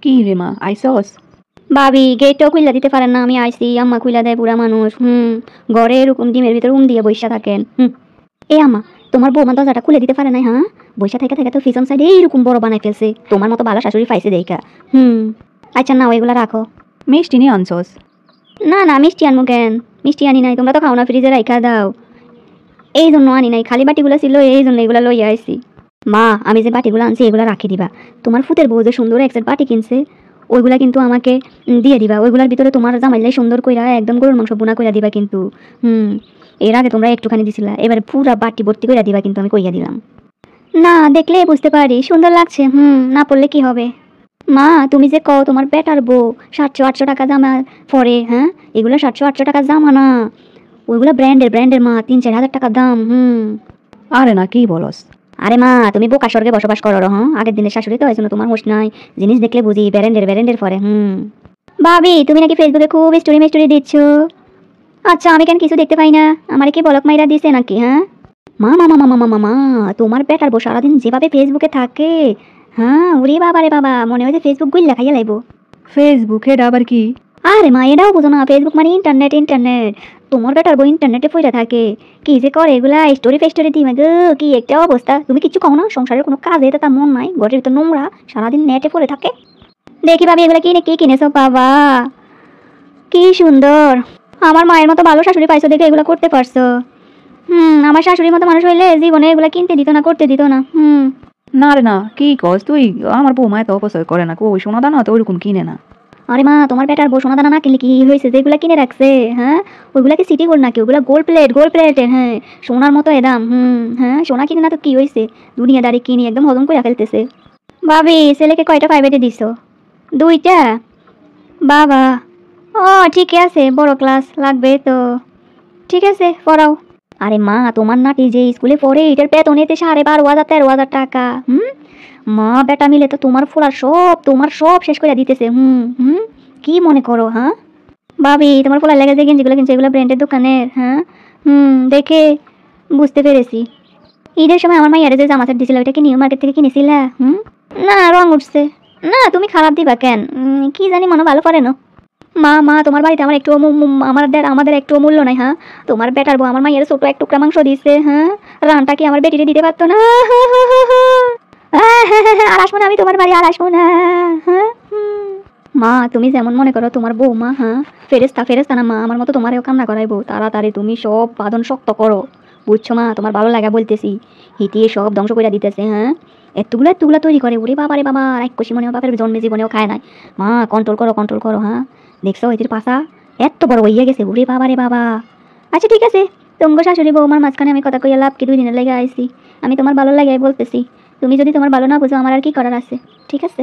কি রে মা আইসস? ভাবি গেটও খুইলা দিতে পারেন না, আমি আইসি। আম্মা খুইলা দেয়, বুড়া মানুষ। ঘরে এরকম ডিমের ভিতরে দিয়ে বইসা থাকেন। এ আম্মা, তোমার বৌমা দরজাটা খুলে দিতে পারে নাই? হ্যাঁ, বইসা থেকে থেকে তো পিছন সাইডে এইরকম বড় বানাই ফেলছে। তোমার মতো ভালো শাশুড়ি পাইছে দেখা। আচ্ছা না, ওইগুলা রাখো। মিষ্টি নিয়ে আনছস? না না, মিষ্টি আনবো কেন? মিষ্টি আনি নাই, তোমরা তো খাও না, ফ্রিজে রাখা দাও। এই জন্য আনি নাই, খালি বাটিগুলো ছিল এই জন্য এগুলা লইয়া আইছি। মা, আমি যে বাটিগুলো আনছি এগুলা রাখি দিবা। তোমার ফুতের বউ যে সুন্দর এক সেট বাটি কিনছে, ওইগুলা কিন্তু আমাকে দিয়ে দিবা। ওইগুলার ভিতরে তোমার জামাইলাই সুন্দর কইরা একদম গরুর মাংস বোনা কইরা দিবা কিন্তু। এর আগে তোমরা একটুখানি দিছিলা, এবারে পুরা বাটি ভর্তি কইরা দিবা কিন্তু, আমি কইয়া দিলাম। না দেখলে বুঝতে পারি সুন্দর লাগছে, না পড়লে কি হবে? মা, তুমি যে কও তোমার বেটার বউ 700-800 টাকা জামা পরে, হ্যাঁ, এগুলো 700-800 টাকা জামা না, ওইগুলো ব্র্যান্ডের মা, 3-4 হাজার টাকা দাম। আরে না, কি বলস? আরে মা, তুমি বোকা স্বর্গে বসবাস করো। আগের দিনের শাশুড়ি তো, এই জন্য তোমার হোশ নাই। জিনিস দেখলে বুঝি ব্র্যান্ডের পরে। ভাবি, তুমি নাকি ফেসবুকে খুব স্টোরি দিচ্ছ। আচ্ছা, আমি কেন কিছু দেখতে পাই না? আমার কি বলক মাইরা দিছে নাকি? হ্যাঁ মা মা মা মা মা মা, তোমার বেটার বউ সারাদিন যেভাবে ফেসবুকে থাকে, হ্যাঁ, ওরে বাবা রে বাবা, মনে হয় যে ফেসবুক গুইল্লা খাইয়া লাইব। ফেসবুক এটা আবার কি? আরে মা, এটাও বুঝো না? ফেসবুক মানে ইন্টারনেট। তোমার বেটার বউ ইন্টারনেটে পড়ে থাকে, কি যে করে এগুলা স্টোরি ফেস্টোরি দিমা গো, কি একটা অবস্থা। তুমি কিছু কও না? সংসারের কোনো কাজে এটা তার মন নাই, ঘরের ভিতর নোংরা, সারাদিন নেটে পড়ে থাকে। দেখি ভাবি, এগুলা কি কিনেছো বাবা? কি সুন্দর! আমার মায়ের মতো ভালো শাশুড়ি পাইছো দেখে এগুলা করতে পারছো। আমার শাশুড়ির মতো মানুষ হইলে জীবনে এগুলা কিনতে দিত না, করতে দিত না। না রে না, কি কস তুই? আমার বৌমা এত অপচয় করে না, ওই সোনা দানা তো ওইরকম কিনে না। আরে মা, তোমার বেটার বউ সোনা দানা না কিনলে কি হয়েছে? যেগুলা কিনে রাখছে, হ্যাঁ, ওইগুলা কি সিটি গোল্ড নাকি? ওগুলা গোল্ড প্লেটের, হ্যাঁ, সোনার মতো এদাম। হ্যাঁ, সোনা কিনে না তো কি হয়েছে? দুনিয়াদারি কিনে একদম হজম করে ফেলতেছে। ভাবি, ছেলেকে কয়টা প্রাইভেটে দিছো? 2টা? বাবা, ও ঠিক আছে, বড় ক্লাস লাগবে তো। ঠিক আছে, পড়াও। আরে মা, তোমার নাতি যে স্কুলে পড়ে এটার বেতন এতে 12,500-13,000 টাকা। মা বেটা মিলে তো তোমার সব শেষ করে দিতেছে। কি মনে করো? হ্যাঁ ভাবি, তোমার ফোলার লেগে যে গেঞ্জিগুলো কিনছে এগুলো ব্র্যান্ডের দোকানের? হ্যাঁ, দেখে বুঝতে পেরেছি। ঈদের সময় আমার মাইয়ারে যে জামা সেট দিছিল ওইটা কি নিউ মার্কেট থেকে কিনেছিলা? না, রং উঠছে। না, তুমি খারাপ দিবা কেন? কি জানি, মনে ভালো করে না। মা, তোমার বাড়িতে আমার একটু আমাদের একটু মূল্য নাই? হ্যাঁ, তোমার বেটার বউ আমার মাইয়ের ছোট এক টুকরা মাংস দিছে। হ্যাঁ, রানটা কি আমার বেটিরে দিতে পারতো না? আর আসবো না আমি তোমার বাড়ি, আর আসবো না। হ্যাঁ মা, তুমি যেমন মনে করো তোমার বউ মা, হ্যাঁ, ফেরেস্তা না মা, আমার মতো তোমারও কান্না করাইবো। তাড়াতাড়ি তুমি সব বাঁধন শক্ত করো, বুঝছো মা? তোমার ভালো লাগা বলতেছি, হিটিয়ে সব ধ্বংস করে দিতেছে। হ্যাঁ, এতগুলা তৈরি করে, ওরে বাবা রে বাবা, এক কষি মনে বাপের জন্মে জীবনেও খায় নাই। মা, কন্ট্রোল করো। হ্যাঁ, দেখছো এটির পাশা এত বড় হইয়া গেছে, ওরে বাবা রে বাবা। আচ্ছা ঠিক আছে, তোমার শাশুড়ি বৌমার মাঝখানে আমি কথা কইয়া লাভ কি? 2 দিনের লেগে আইছি, আমি তোমার ভালো লাগাই বলতেছি। তুমি যদি তোমার ভালো না বুঝো, আমার আর কি করার আছে? ঠিক আছে।